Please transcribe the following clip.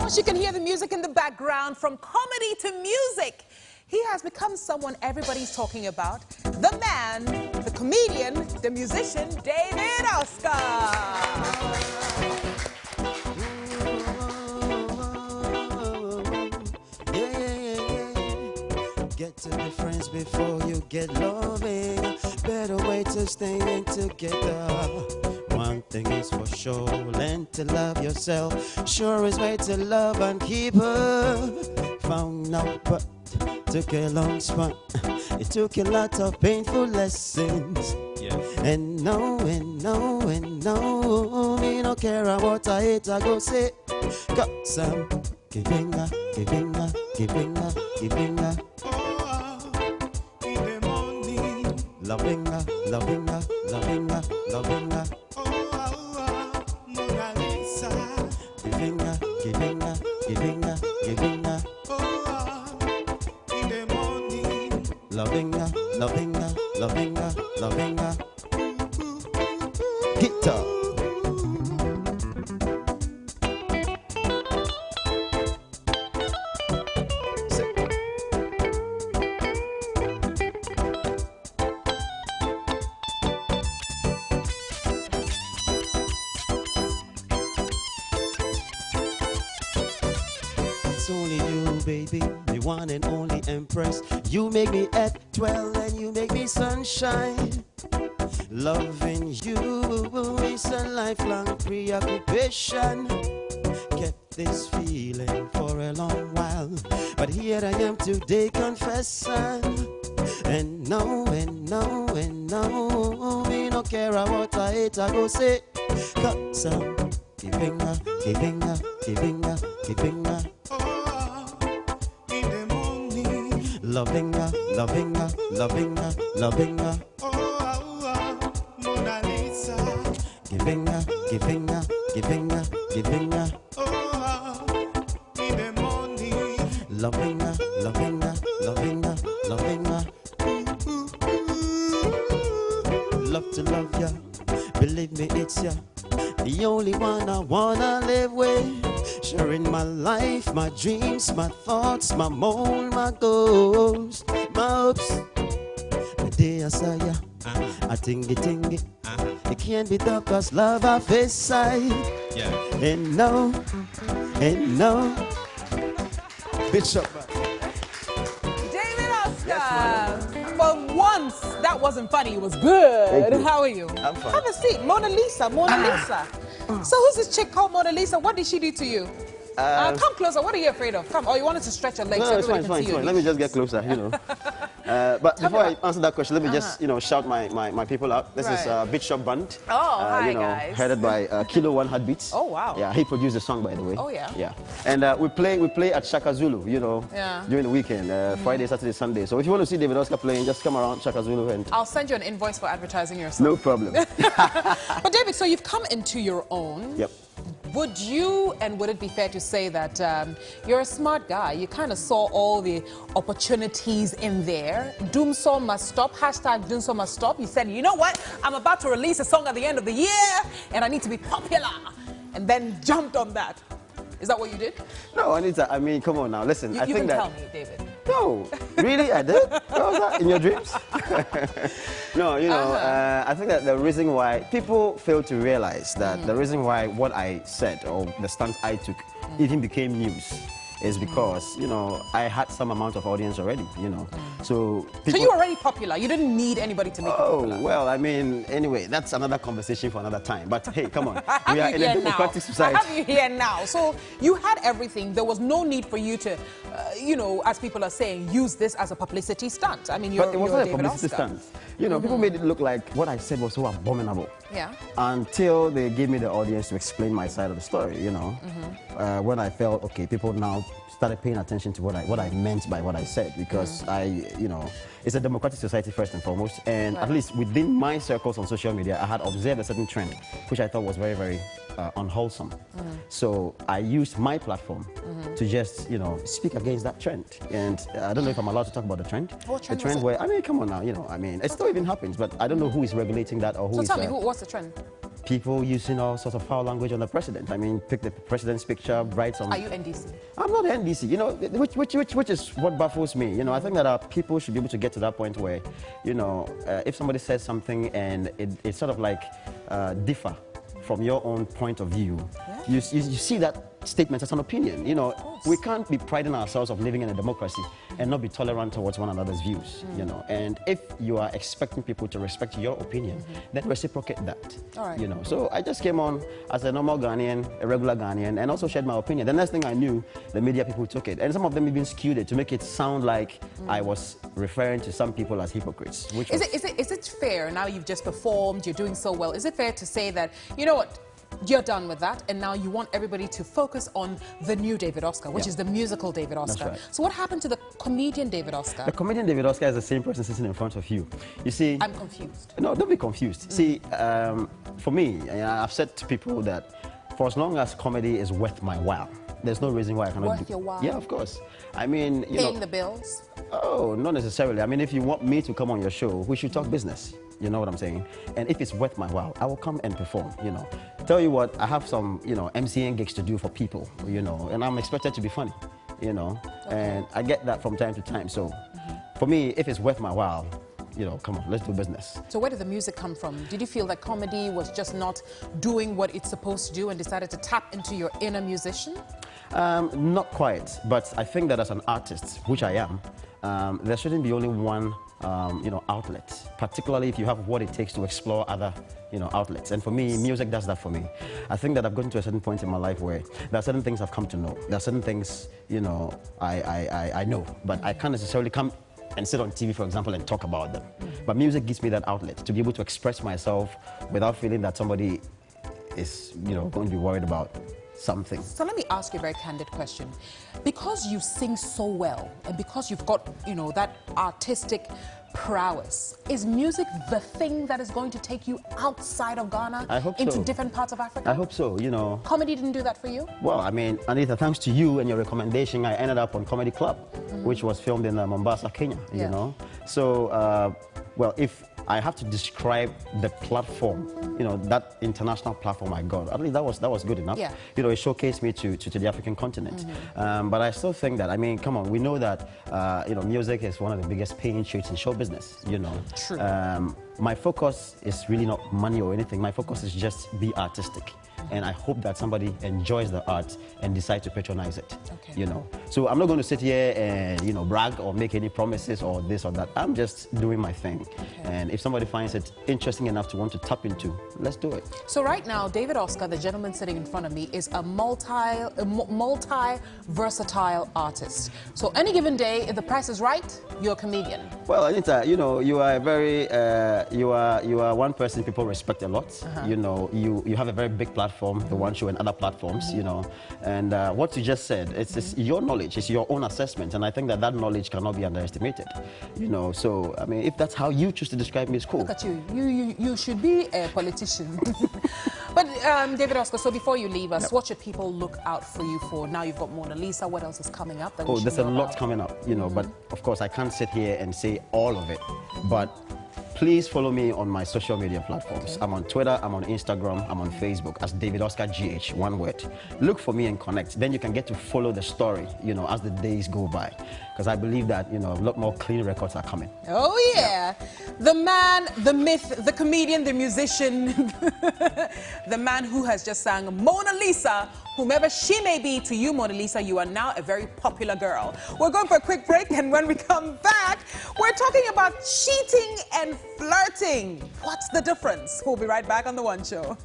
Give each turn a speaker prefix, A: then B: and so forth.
A: course, you can hear the music in the background. From comedy to music, he has become someone everybody's talking about. The man, the comedian, the musician, David Oscar.
B: Get to be friends before you get loving. Better way to stay in together. One thing is for sure, learn to love yourself. Sure is way to love and keep her. Found out but took a long spot. It took a lot of painful lessons. Yeah. And no, me no care what I hate, I go say. Got some giving her. Loving her. Monalisa. Giving her. In the morning. Loving her. Guitar. Only you, baby, the one and only empress. You make me at 12 and you make me sunshine. Loving you is a lifelong preoccupation. Kept this feeling for a long while, but here I am today confessing. And no, me no care what I hate, I go say. Cause I'm giving her. Loving her. Monalisa. Giving her. In the morning. Loving her. Love to love ya. Believe me, it's ya. The only one I wanna live with. Sharing my life, my dreams, my thoughts, my mold, my goals, my hopes. The day I saw ya, I tingy. It can't be done cause love I face side. Yeah. And no. Bishop.
A: David Oscar. Yes, well, once that wasn't funny, it was good. How are you?
B: I'm fine.
A: Have a seat. Monalisa. So who's this chick called Monalisa? What did she do to you? Come closer. What are you afraid of? Come. Oh, you wanted to stretch your legs so everybody can see you.
B: Let me just get closer, you know. But before I answer that question, let me just, shout my people out. This is Bishop Band.
A: Oh, hi, guys.
B: Headed by Kilo One Heartbeats.
A: Oh, wow.
B: Yeah, he produced the song, by the way.
A: Oh, yeah.
B: Yeah. And we play at Shaka Zulu, during the weekend, Friday, Saturday, Sunday. So if you want to see David Oscar playing, just come around Shaka Zulu and...
A: I'll send you an invoice for advertising your song.
B: No problem.
A: But David, so you've come into your own.
B: Yep.
A: Would it be fair to say that you're a smart guy? You kind of saw all the opportunities in there. Doomsaw must stop. Hashtag Doomsaw must stop. You said, you know what? I'm about to release a song at the end of the year, and I need to be popular. And then jumped on that. Is that what you did?
B: No, Anita, I mean, come on now. Listen,
A: you
B: I think that...
A: tell me, David.
B: No, really, I did? What was that? In your dreams? No, I think that the reason why people fail to realize that the reason why what I said or the stance I took even became news is because, I had some amount of audience already, So people...
A: So you were already popular. You didn't need anybody to make you popular.
B: Oh, well, I mean, anyway, that's another conversation for another time. But hey, come on. We are in a democratic society.
A: I have you here now. So you had everything. There was no need for you to, as people are saying, use this as a publicity stunt. I mean,
B: But it wasn't a publicity stunt. People made it look like what I said was so abominable.
A: Yeah.
B: Until they gave me the audience to explain my side of the story, when I felt, okay, people now started paying attention to what I meant by what I said, because it's a democratic society first and foremost, and at least within my circles on social media, I had observed a certain trend, which I thought was very, very unwholesome. So I used my platform to just, speak against that trend. And I don't know if I'm allowed to talk about the trend.
A: What trend?
B: The trend where, I mean, come on now, it still even happens, but I don't know who is regulating that or who is...
A: So tell me, what's the trend?
B: people using all sorts of foul language on the president. I mean, pick the president's picture, write some...
A: Are you NDC?
B: I'm not NDC, you know, which is what baffles me. You know, I think that people should be able to get to that point where, you know, if somebody says something and it sort of like differ from your own point of view, you see that statement as an opinion. You know, we can't be priding ourselves of living in a democracy and not be tolerant towards one another's views, you know. And if you are expecting people to respect your opinion, then reciprocate that, you know. So I just came on as a normal Ghanaian, a regular Ghanaian, and also shared my opinion. The next thing I knew, the media people took it. And some of them even skewed it to make it sound like I was referring to some people as hypocrites. Which is
A: it fair, now you've just performed, you're doing so well, is it fair to say that, you know what, you're done with that, and now you want everybody to focus on the new David Oscar, which is the musical David Oscar.
B: That's right.
A: So what happened to the comedian David Oscar?
B: The comedian David Oscar is the same person sitting in front of you. You see...
A: I'm confused.
B: No, don't be confused. See, for me, I've said to people that for as long as comedy is worth my while, there's no reason why I cannot
A: Worth your while?
B: Yeah, of course. I mean, you
A: Paying
B: know...
A: the bills?
B: Oh, not necessarily. I mean, if you want me to come on your show, we should talk business. You know what I'm saying? And if it's worth my while, I will come and perform, you know. Tell you what, I have some, you know, MCN gigs to do for people, you know, and I'm expected to be funny, you know. And I get that from time to time. So for me, if it's worth my while, you know, come on, let's do business.
A: So where did the music come from? Did you feel that comedy was just not doing what it's supposed to do and decided to tap into your inner musician?
B: Not quite, but I think that as an artist, which I am, there shouldn't be only one you know, outlet, particularly if you have what it takes to explore other, you know, outlets. And for me, music does that for me. I think that I've gotten to a certain point in my life where there are certain things I've come to know. There are certain things, you know, I know, but I can't necessarily come and sit on TV, for example, and talk about them. But music gives me that outlet to be able to express myself without feeling that somebody is, you know, going to be worried about something.
A: So let me ask you a very candid question. Because you sing so well and because you've got, you know, that artistic prowess, is music the thing that is going to take you outside of Ghana?
B: I hope
A: into
B: so.
A: different parts of Africa?
B: I hope so, you know.
A: Comedy didn't do that for you?
B: Well, I mean, Anita, thanks to you and your recommendation, I ended up on Comedy Club, which was filmed in Mombasa, Kenya, you know. So, well, if I have to describe the platform, you know, that international platform I got, at least that was good enough. Yeah. You know, it showcased me to the African continent. But I still think that, I mean, come on, we know that, you know, music is one of the biggest paying trades in show business, you know.
A: True.
B: My focus is really not money or anything. My focus is just be artistic. And I hope that somebody enjoys the art and decides to patronize it, you know. So I'm not going to sit here and, you know, brag or make any promises or this or that. I'm just doing my thing. And if somebody finds it interesting enough to want to tap into, let's do it.
A: So right now, David Oscar, the gentleman sitting in front of me, is a multi-versatile artist. So any given day, if the price is right, you're a comedian.
B: Well, Anita, you know, you are a very, you are one person people respect a lot. You know, you have a very big platform, the One Show and other platforms, you know. And what you just said, it's your knowledge, it's your own assessment, and I think that knowledge cannot be underestimated, you know. So, I mean, if that's how you choose to describe me, it's cool.
A: Look at you. You should be a politician. But David Oscar, so before you leave us, what should people look out for you for? Now you've got Monalisa, what else is coming up?
B: Oh, there's a lot coming up, you know, but of course I can't sit here and say all of it, but please follow me on my social media platforms. I'm on Twitter, I'm on Instagram, I'm on Facebook as David Oscar GH, one word. Look for me and connect. Then you can get to follow the story, you know, as the days go by. Because I believe that, you know, a lot more clean records are coming.
A: Oh, yeah. The man, the myth, the comedian, the musician, the man who has just sang Monalisa, whomever she may be to you, Monalisa, you are now a very popular girl. We're going for a quick break, and when we come back, we're talking about cheating and flirting. What's the difference? We'll be right back on The One Show.